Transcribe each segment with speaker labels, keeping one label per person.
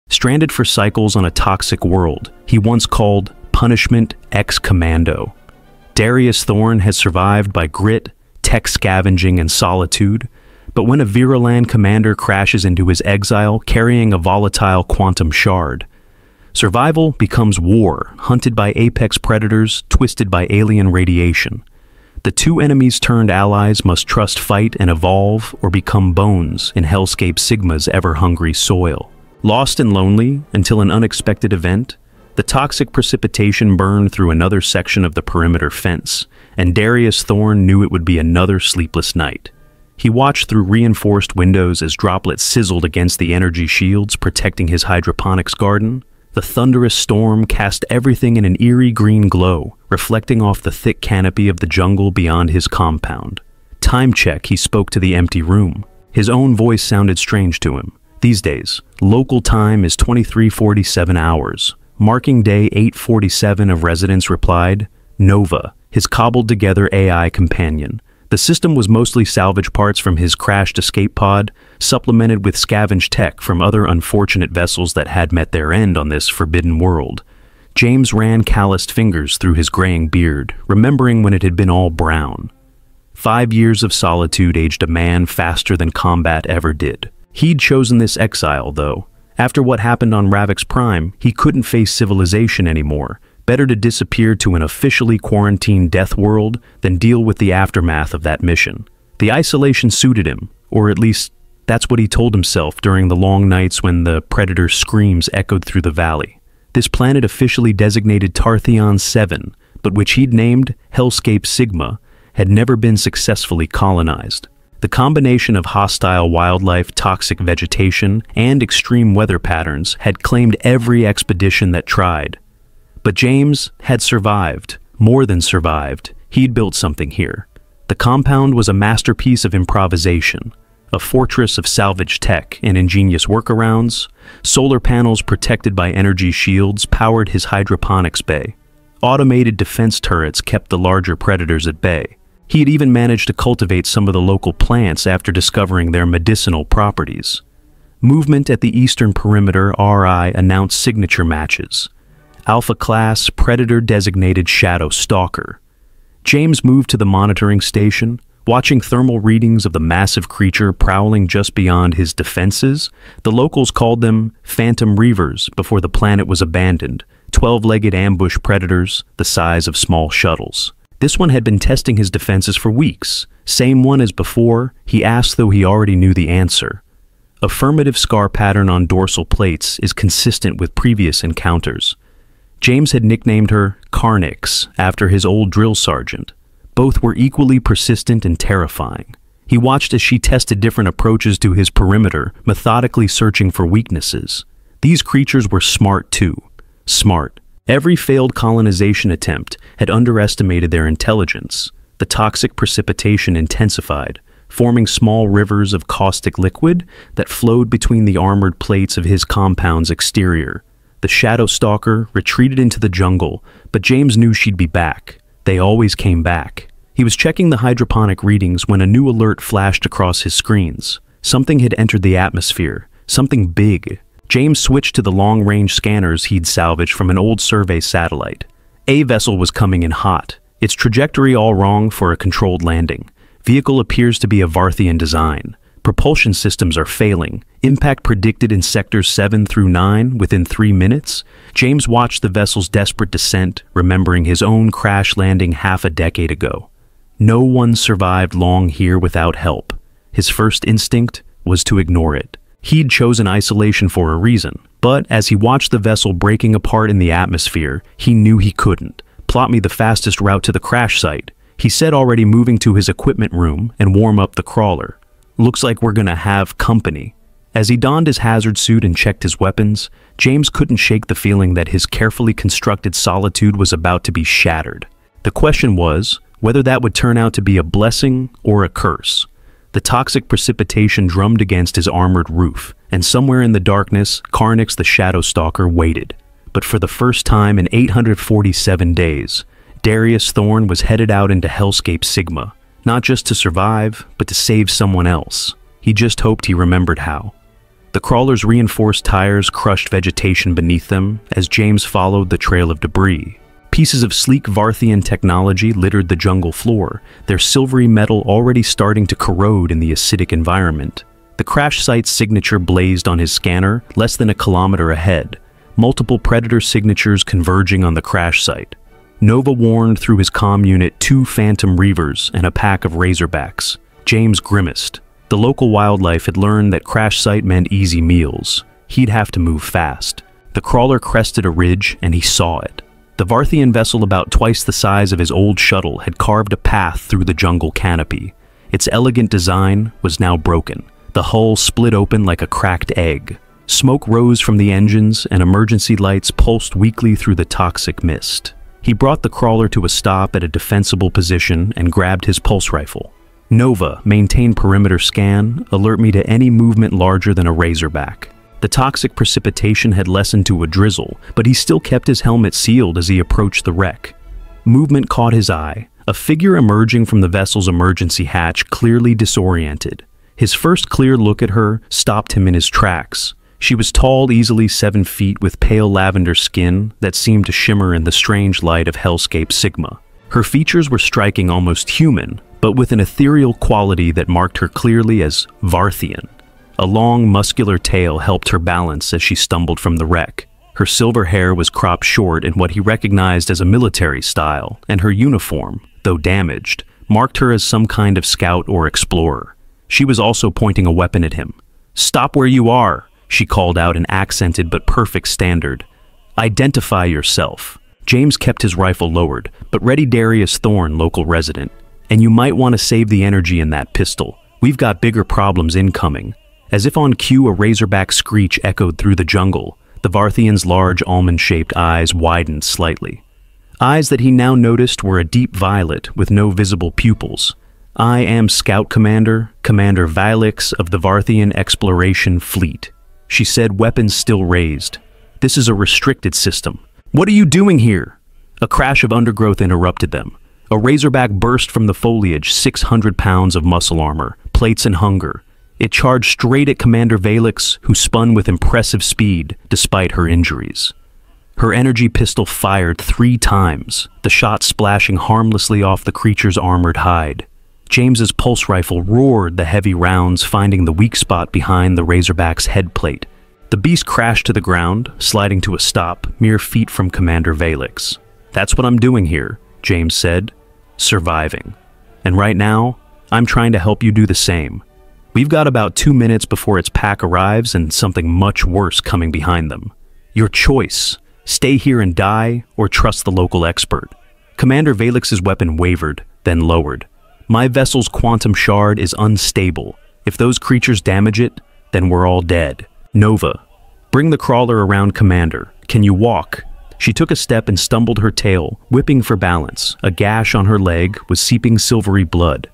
Speaker 1: Stranded for cycles on a toxic world he once called Punishment X Commando, Darius Thorn has survived by grit, tech scavenging, and solitude, but when a Virulent commander crashes into his exile carrying a volatile quantum shard, survival becomes war, hunted by apex predators, twisted by alien radiation. The two enemies turned allies must trust fight and evolve or become bones in Hellscape Sigma's ever-hungry soil. Lost and lonely until an unexpected event, the toxic precipitation burned through another section of the perimeter fence, and Darius Thorn knew it would be another sleepless night. He watched through reinforced windows as droplets sizzled against the energy shields protecting his hydroponics garden. The thunderous storm cast everything in an eerie green glow, reflecting off the thick canopy of the jungle beyond his compound. Time check, he spoke to the empty room. His own voice sounded strange to him. These days, local time is 23:47 hours. Marking day 8:47 of residents replied, Nova, his cobbled-together AI companion. The system was mostly salvage parts from his crashed escape pod, supplemented with scavenged tech from other unfortunate vessels that had met their end on this forbidden world. James ran calloused fingers through his graying beard, remembering when it had been all brown. 5 years of solitude aged a man faster than combat ever did. He'd chosen this exile, though. After what happened on Ravix Prime, he couldn't face civilization anymore. Better to disappear to an officially quarantined death world than deal with the aftermath of that mission. The isolation suited him, or at least that's what he told himself during the long nights when the Predator's screams echoed through the valley. This planet officially designated Tartheon 7, but which he'd named Hellscape Sigma, had never been successfully colonized. The combination of hostile wildlife, toxic vegetation, and extreme weather patterns had claimed every expedition that tried. But James had survived, more than survived. He'd built something here. The compound was a masterpiece of improvisation, a fortress of salvaged tech and ingenious workarounds. Solar panels protected by energy shields powered his hydroponics bay. Automated defense turrets kept the larger predators at bay. He had even managed to cultivate some of the local plants after discovering their medicinal properties. Movement at the eastern perimeter RI announced signature matches. Alpha Class Predator-designated Shadow Stalker. James moved to the monitoring station, watching thermal readings of the massive creature prowling just beyond his defenses. The locals called them Phantom Reavers before the planet was abandoned, 12-legged ambush predators the size of small shuttles. This one had been testing his defenses for weeks. Same one as before, he asked though he already knew the answer. Affirmative scar pattern on dorsal plates is consistent with previous encounters. James had nicknamed her Carnix after his old drill sergeant. Both were equally persistent and terrifying. He watched as she tested different approaches to his perimeter, methodically searching for weaknesses. These creatures were smart too. Smart. Every failed colonization attempt had underestimated their intelligence. The toxic precipitation intensified, forming small rivers of caustic liquid that flowed between the armored plates of his compound's exterior. The Shadow Stalker retreated into the jungle, but James knew she'd be back. They always came back. He was checking the hydroponic readings when a new alert flashed across his screens. Something had entered the atmosphere, something big. James switched to the long-range scanners he'd salvaged from an old survey satellite. A vessel was coming in hot, its trajectory all wrong for a controlled landing. Vehicle appears to be of Varthian design. Propulsion systems are failing. Impact predicted in sectors 7 through 9 within 3 minutes. James watched the vessel's desperate descent, remembering his own crash landing half a decade ago. No one survived long here without help. His first instinct was to ignore it. He'd chosen isolation for a reason, but as he watched the vessel breaking apart in the atmosphere, he knew he couldn't. Plot me the fastest route to the crash site, he said, already moving to his equipment room and warm up the crawler. Looks like we're gonna have company. As he donned his hazard suit and checked his weapons, James couldn't shake the feeling that his carefully constructed solitude was about to be shattered. The question was whether that would turn out to be a blessing or a curse. The toxic precipitation drummed against his armored roof, and somewhere in the darkness, Carnix the Shadow Stalker waited. But for the first time in 847 days, Darius Thorn was headed out into Hellscape Sigma, not just to survive, but to save someone else. He just hoped he remembered how. The The crawler's reinforced tires crushed vegetation beneath them as James followed the trail of debris. Pieces of sleek Varthian technology littered the jungle floor, their silvery metal already starting to corrode in the acidic environment. The crash site's signature blazed on his scanner less than a kilometer ahead, multiple predator signatures converging on the crash site. Nova warned through his comm unit 2 phantom reavers and a pack of razorbacks. James grimaced. The local wildlife had learned that crash site meant easy meals. He'd have to move fast. The crawler crested a ridge and he saw it. The Varthian vessel, about twice the size of his old shuttle, had carved a path through the jungle canopy. Its elegant design was now broken. The hull split open like a cracked egg. Smoke rose from the engines and emergency lights pulsed weakly through the toxic mist. He brought the crawler to a stop at a defensible position and grabbed his pulse rifle. Nova, maintain perimeter scan, alert me to any movement larger than a razorback. The toxic precipitation had lessened to a drizzle, but he still kept his helmet sealed as he approached the wreck. Movement caught his eye, a figure emerging from the vessel's emergency hatch, clearly disoriented. His first clear look at her stopped him in his tracks. She was tall, easily 7 feet, with pale lavender skin that seemed to shimmer in the strange light of Hellscape Sigma. Her features were striking, almost human, but with an ethereal quality that marked her clearly as Varthian. A long, muscular tail helped her balance as she stumbled from the wreck. Her silver hair was cropped short in what he recognized as a military style, and her uniform, though damaged, marked her as some kind of scout or explorer. She was also pointing a weapon at him. "Stop where you are," she called out in accented but perfect standard. "Identify yourself." James kept his rifle lowered, but ready. Darius Thorne, local resident. "And you might want to save the energy in that pistol. We've got bigger problems incoming." As if on cue, a razorback screech echoed through the jungle. The Varthian's large almond-shaped eyes widened slightly. Eyes that he now noticed were a deep violet with no visible pupils. "I am Scout Commander, Commander Vilix of the Varthian Exploration Fleet," she said, weapons still raised. "This is a restricted system." "What are you doing here?" A crash of undergrowth interrupted them. A razorback burst from the foliage, 600 pounds of muscle armor, plates and hunger. It charged straight at Commander Vilix, who spun with impressive speed despite her injuries. Her energy pistol fired 3 times, the shot splashing harmlessly off the creature's armored hide. James's pulse rifle roared the heavy rounds, finding the weak spot behind the razorback's head plate. The beast crashed to the ground, sliding to a stop, mere feet from Commander Vilix. "That's what I'm doing here," James said. "Surviving. And right now, I'm trying to help you do the same. We've got about 2 minutes before its pack arrives and something much worse coming behind them. Your choice. Stay here and die, or trust the local expert." Commander Vilix's weapon wavered, then lowered. "My vessel's quantum shard is unstable. If those creatures damage it, then we're all dead. Nova, bring the crawler around Commander. Can you walk?" She took a step and stumbled her tail, whipping for balance. A gash on her leg was seeping silvery blood.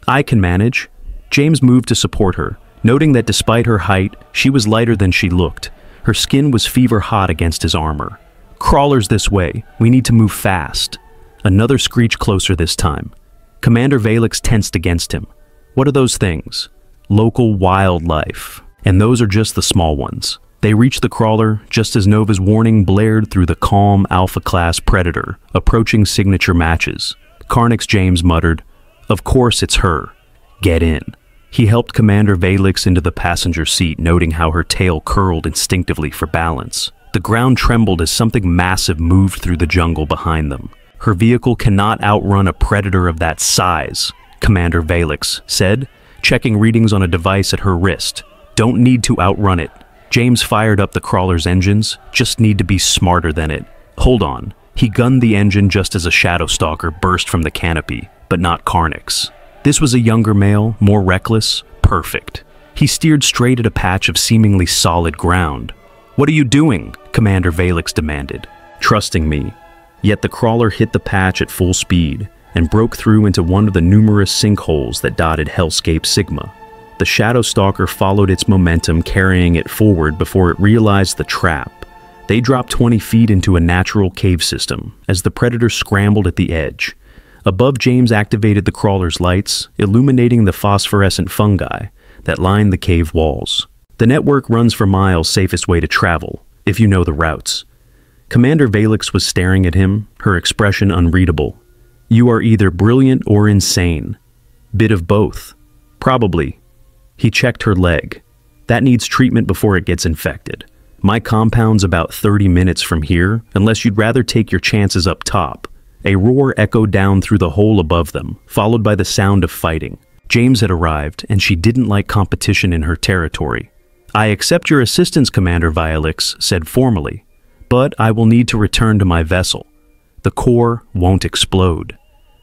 Speaker 1: "I can manage." James moved to support her, noting that despite her height, she was lighter than she looked. Her skin was fever-hot against his armor. "Crawlers this way. We need to move fast." Another screech closer this time. Commander Vilix tensed against him. "What are those things?" "Local wildlife. And those are just the small ones." They reached the crawler just as Nova's warning blared through the calm Alpha-class predator, approaching signature matches. Carnix, James muttered, "Of course it's her. Get in." He helped Commander Vilix into the passenger seat, noting how her tail curled instinctively for balance. The ground trembled as something massive moved through the jungle behind them. "Her vehicle cannot outrun a predator of that size," Commander Vilix said, checking readings on a device at her wrist. "Don't need to outrun it." James fired up the crawler's engines, "Just need to be smarter than it." "Hold on." He gunned the engine just as a shadow stalker burst from the canopy, but not Carnix. This was a younger male, more reckless, perfect. He steered straight at a patch of seemingly solid ground. "What are you doing?" Commander Vilix demanded. "Trusting me." Yet the crawler hit the patch at full speed and broke through into one of the numerous sinkholes that dotted Hellscape Sigma. The Shadow Stalker followed its momentum, carrying it forward before it realized the trap. They dropped 20 feet into a natural cave system as the predator scrambled at the edge. Above, James activated the crawler's lights, illuminating the phosphorescent fungi that lined the cave walls. The network runs for miles safest way to travel, if you know the routes. Commander Valix was staring at him, her expression unreadable. You are either brilliant or insane. Bit of both. Probably. He checked her leg. That needs treatment before it gets infected. My compound's about 30 minutes from here, unless you'd rather take your chances up top. A roar echoed down through the hole above them, followed by the sound of fighting. James had arrived, and she didn't like competition in her territory. I accept your assistance, Commander Violix said formally, but I will need to return to my vessel. The core won't explode.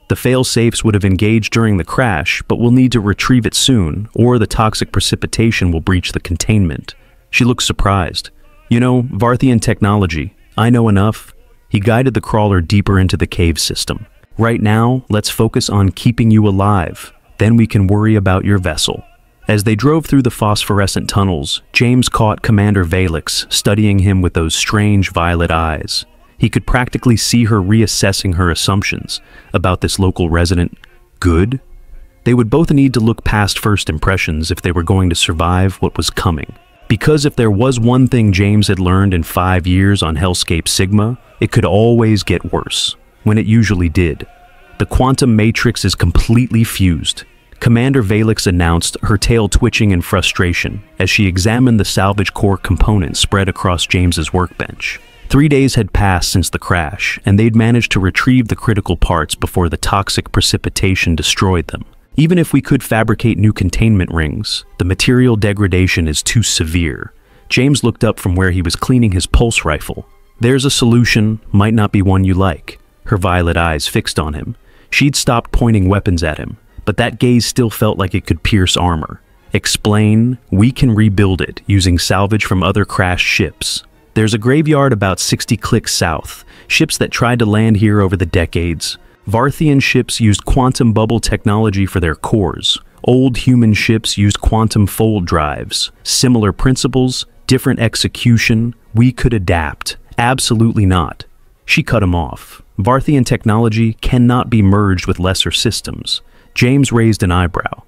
Speaker 1: The fail-safes would have engaged during the crash, but we'll need to retrieve it soon, or the toxic precipitation will breach the containment. She looked surprised. You know, Varthian technology. I know enough. He guided the crawler deeper into the cave system. Right now, let's focus on keeping you alive. Then we can worry about your vessel. As they drove through the phosphorescent tunnels, James caught Commander Valix studying him with those strange violet eyes. He could practically see her reassessing her assumptions about this local resident. Good? They would both need to look past first impressions if they were going to survive what was coming. Because if there was one thing James had learned in 5 years on Hellscape Sigma, it could always get worse, when it usually did. The quantum matrix is completely fused. Commander Valix announced, her tail twitching in frustration as she examined the salvage core components spread across James's workbench. 3 days had passed since the crash, and they'd managed to retrieve the critical parts before the toxic precipitation destroyed them. Even if we could fabricate new containment rings, the material degradation is too severe. James looked up from where he was cleaning his pulse rifle. There's a solution, might not be one you like. Her violet eyes fixed on him. She'd stopped pointing weapons at him, but that gaze still felt like it could pierce armor. Explain, we can rebuild it using salvage from other crashed ships. There's a graveyard about 60 clicks south, ships that tried to land here over the decades. Varthian ships used quantum bubble technology for their cores. Old human ships used quantum fold drives. Similar principles, different execution. We could adapt. Absolutely not. She cut him off. Varthian technology cannot be merged with lesser systems. James raised an eyebrow.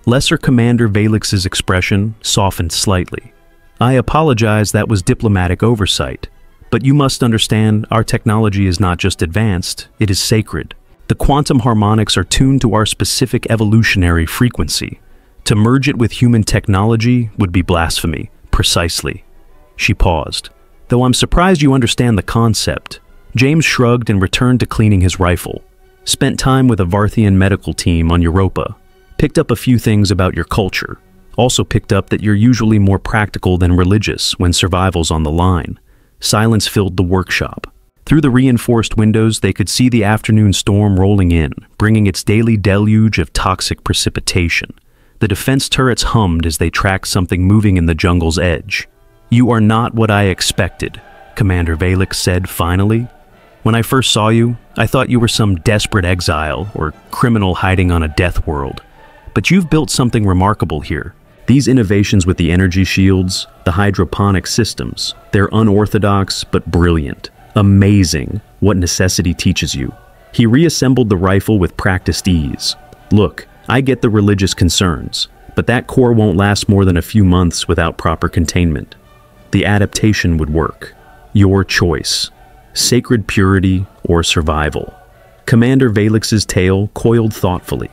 Speaker 1: Lesser Commander Valix's expression softened slightly. I apologize, that was diplomatic oversight. But you must understand, our technology is not just advanced, it is sacred. The quantum harmonics are tuned to our specific evolutionary frequency. To merge it with human technology would be blasphemy, precisely. She paused. Though I'm surprised you understand the concept. James shrugged and returned to cleaning his rifle. Spent time with a Varthian medical team on Europa. Picked up a few things about your culture. Also picked up that you're usually more practical than religious when survival's on the line. Silence filled the workshop. Through the reinforced windows, they could see the afternoon storm rolling in, bringing its daily deluge of toxic precipitation. The defense turrets hummed as they tracked something moving in the jungle's edge. You are not what I expected, Commander Valix said finally. When I first saw you, I thought you were some desperate exile or criminal hiding on a death world. But you've built something remarkable here. These innovations with the energy shields, the hydroponic systems, they're unorthodox but brilliant. Amazing what necessity teaches you. He reassembled the rifle with practiced ease. Look, I get the religious concerns, but that core won't last more than a few months without proper containment. The adaptation would work. Your choice. Sacred purity or survival. Commander Valix's tail coiled thoughtfully.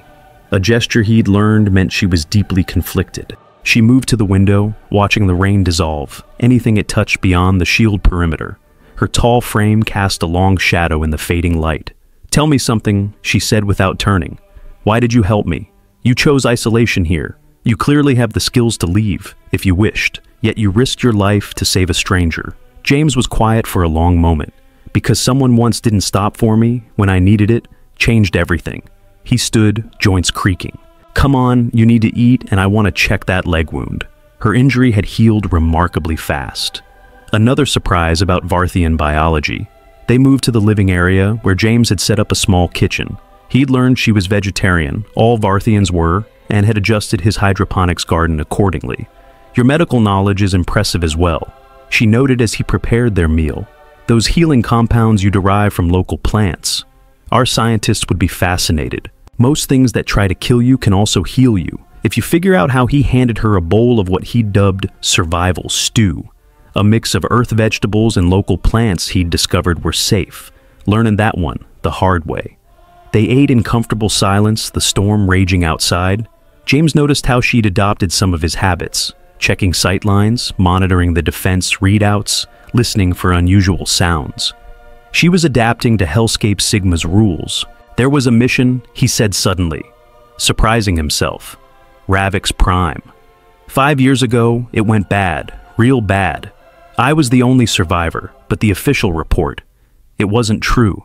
Speaker 1: A gesture he'd learned meant she was deeply conflicted. She moved to the window, watching the rain dissolve, anything it touched beyond the shield perimeter. Her tall frame cast a long shadow in the fading light. Tell me something, she said without turning. Why did you help me? You chose isolation here. You clearly have the skills to leave, if you wished, yet you risked your life to save a stranger. James was quiet for a long moment. Because someone once didn't stop for me when I needed it, changed everything. He stood, joints creaking. Come on, you need to eat and I want to check that leg wound. Her injury had healed remarkably fast. Another surprise about Varthian biology. They moved to the living area where James had set up a small kitchen. He'd learned she was vegetarian, all Varthians were, and had adjusted his hydroponics garden accordingly. Your medical knowledge is impressive as well, she noted as he prepared their meal. Those healing compounds you derive from local plants. Our scientists would be fascinated. Most things that try to kill you can also heal you, If you figure out how he handed her a bowl of what he dubbed survival stew, a mix of earth vegetables and local plants he'd discovered were safe, learning that one the hard way. They ate in comfortable silence, the storm raging outside. James noticed how she'd adopted some of his habits, checking sightlines, monitoring the defense readouts, listening for unusual sounds. She was adapting to Hellscape Sigma's rules. There was a mission, he said suddenly, surprising himself. Ravik's Prime. 5 years ago, it went bad, real bad. I was the only survivor, but the official report, it wasn't true.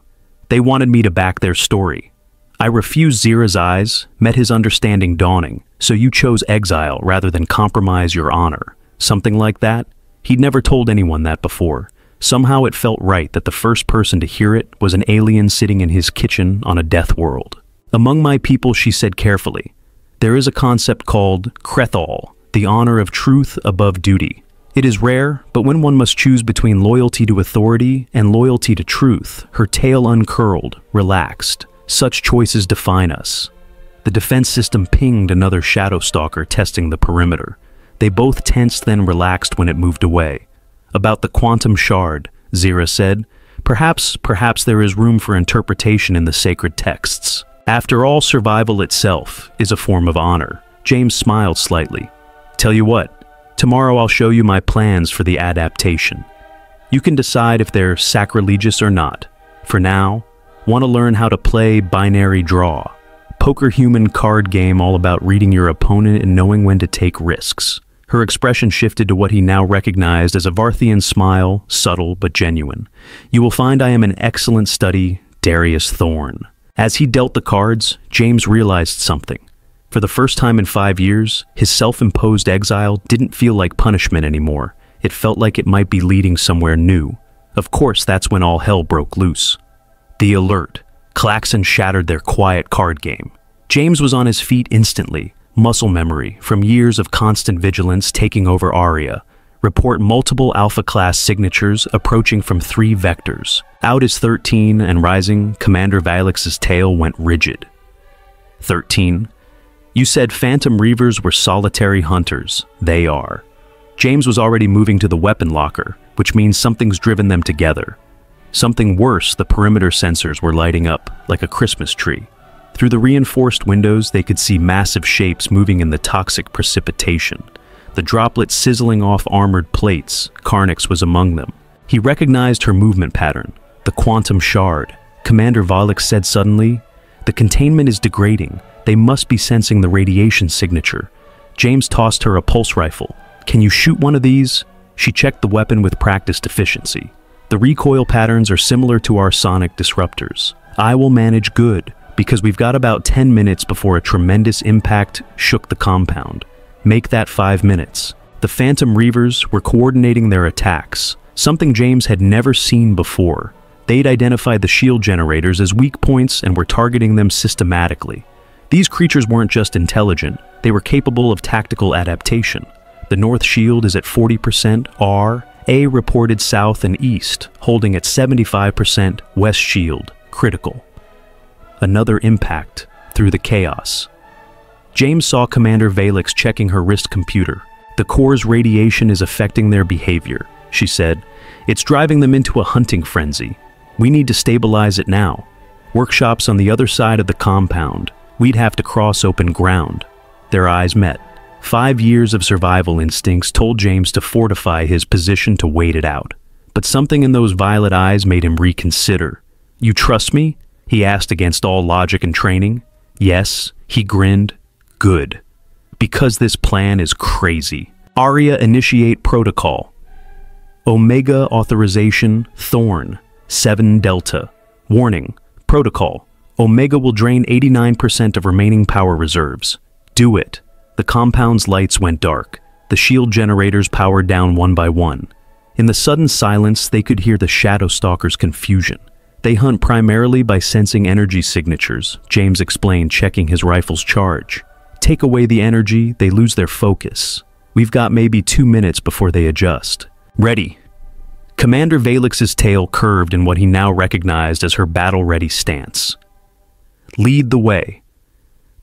Speaker 1: They wanted me to back their story. I refused Zira's eyes, met his understanding dawning, so you chose exile rather than compromise your honor. Something like that? He'd never told anyone that before. Somehow it felt right that the first person to hear it was an alien sitting in his kitchen on a death world. Among my people, she said carefully, there is a concept called Krethal, the honor of truth above duty. It is rare, but when one must choose between loyalty to authority and loyalty to truth, her tail uncurled, relaxed. Such choices define us. The defense system pinged another shadow stalker testing the perimeter. They both tensed, then relaxed when it moved away. About the quantum shard, Zira said, perhaps there is room for interpretation in the sacred texts. After all, survival itself is a form of honor. James smiled slightly. Tell you what, tomorrow I'll show you my plans for the adaptation. You can decide if they're sacrilegious or not. For now, want to learn how to play binary draw. Poker human card game all about reading your opponent and knowing when to take risks. Her expression shifted to what he now recognized as a Varthian smile, subtle but genuine. You will find I am an excellent study, Darius Thorn. As he dealt the cards, James realized something. For the first time in 5 years, his self-imposed exile didn't feel like punishment anymore. It felt like it might be leading somewhere new. Of course, that's when all hell broke loose. The alert. Klaxon shattered their quiet card game. James was on his feet instantly. Muscle memory from years of constant vigilance taking over Aria. Report multiple Alpha-class signatures approaching from 3 vectors. Out is 13 and rising, Commander Valix's tail went rigid. 13. You said Phantom Reavers were solitary hunters. They are. James was already moving to the weapon locker, which means something's driven them together. Something worse, the perimeter sensors were lighting up like a Christmas tree. Through the reinforced windows, they could see massive shapes moving in the toxic precipitation. The droplets sizzling off armored plates, Karnix was among them. He recognized her movement pattern, the quantum shard. Commander Valix said suddenly, the containment is degrading. They must be sensing the radiation signature. James tossed her a pulse rifle. Can you shoot one of these? She checked the weapon with practiced efficiency. The recoil patterns are similar to our sonic disruptors. I will manage good, because we've got about 10 minutes before a tremendous impact shook the compound. Make that 5 minutes. The Phantom Reavers were coordinating their attacks, something James had never seen before. They'd identified the shield generators as weak points and were targeting them systematically. These creatures weren't just intelligent, they were capable of tactical adaptation. The North Shield is at 40% R, A reported south and east, holding at 75% West Shield, critical. Another impact through the chaos. James saw Commander Valix checking her wrist computer. The core's radiation is affecting their behavior, she said. It's driving them into a hunting frenzy. We need to stabilize it now. Workshops on the other side of the compound. We'd have to cross open ground. Their eyes met. 5 years of survival instincts told James to fortify his position to wait it out. But something in those violet eyes made him reconsider. You trust me? He asked against all logic and training. Yes, he grinned. Good. Because this plan is crazy. Aria initiate protocol. Omega authorization Thorn 7 Delta. Warning. Protocol. Omega will drain 89% of remaining power reserves. Do it. The compound's lights went dark. The shield generators powered down one by one. In the sudden silence, they could hear the Shadow Stalker's confusion. They hunt primarily by sensing energy signatures, James explained, checking his rifle's charge. Take away the energy, they lose their focus. We've got maybe 2 minutes before they adjust. Ready. Commander Valix's tail curved in what he now recognized as her battle-ready stance. Lead the way.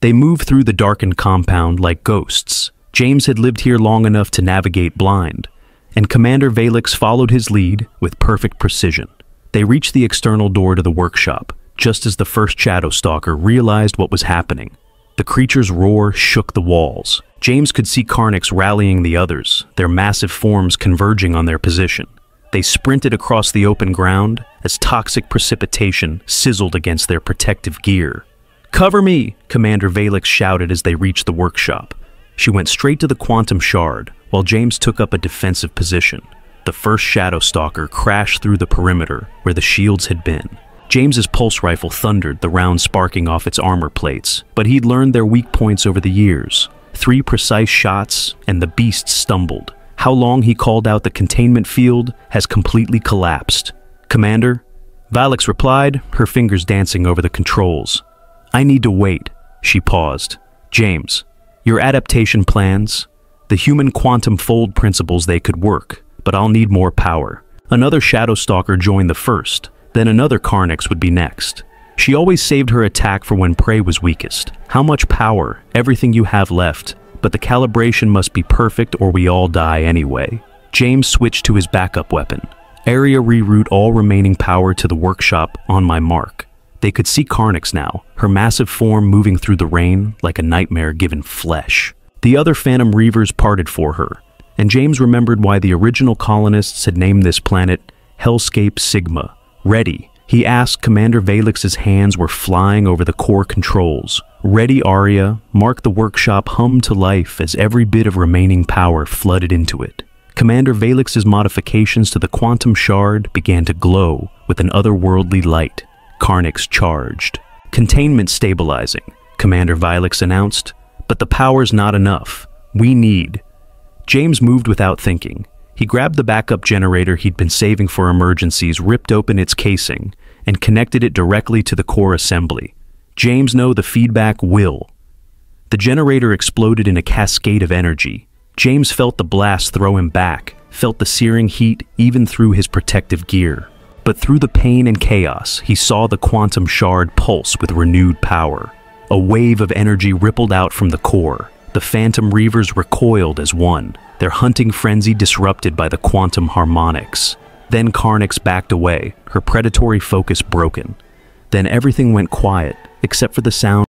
Speaker 1: They moved through the darkened compound like ghosts. James had lived here long enough to navigate blind, and Commander Valix followed his lead with perfect precision. They reached the external door to the workshop, just as the first Shadow Stalker realized what was happening. The creature's roar shook the walls. James could see Carnix rallying the others, their massive forms converging on their position. They sprinted across the open ground as toxic precipitation sizzled against their protective gear. "Cover me!" Commander Valix shouted as they reached the workshop. She went straight to the quantum shard, while James took up a defensive position. The first Shadow Stalker crashed through the perimeter where the shields had been. James's pulse rifle thundered, the round sparking off its armor plates, but he'd learned their weak points over the years. 3 precise shots, and the beast stumbled. How long he called out the containment field has completely collapsed. "Commander?" Valix replied, her fingers dancing over the controls. "I need to wait." She paused. "James, your adaptation plans? The human quantum fold principles, they could work, but I'll need more power." Another Shadow Stalker joined the first, then another Carnix would be next. She always saved her attack for when prey was weakest. "How much power? Everything you have left. But the calibration must be perfect or we all die anyway." James switched to his backup weapon. "Area reroute all remaining power to the workshop on my mark." They could see Carnix now, her massive form moving through the rain like a nightmare given flesh. The other Phantom Reavers parted for her, and James remembered why the original colonists had named this planet Hellscape Sigma. "Ready." He asked. Commander Valix's hands were flying over the core controls. "Ready, Arya." Mark the workshop hummed to life as every bit of remaining power flooded into it. Commander Valix's modifications to the quantum shard began to glow with an otherworldly light. Carnix charged. "Containment stabilizing," Commander Valix announced. "But the power's not enough. We need..." James moved without thinking. He grabbed the backup generator he'd been saving for emergencies, ripped open its casing, and connected it directly to the core assembly. James knew the feedback will. The generator exploded in a cascade of energy. James felt the blast throw him back, felt the searing heat even through his protective gear. But through the pain and chaos, he saw the quantum shard pulse with renewed power. A wave of energy rippled out from the core. The Phantom Reavers recoiled as one, their hunting frenzy disrupted by the quantum harmonics. Then Carnix backed away, her predatory focus broken. Then everything went quiet, except for the sound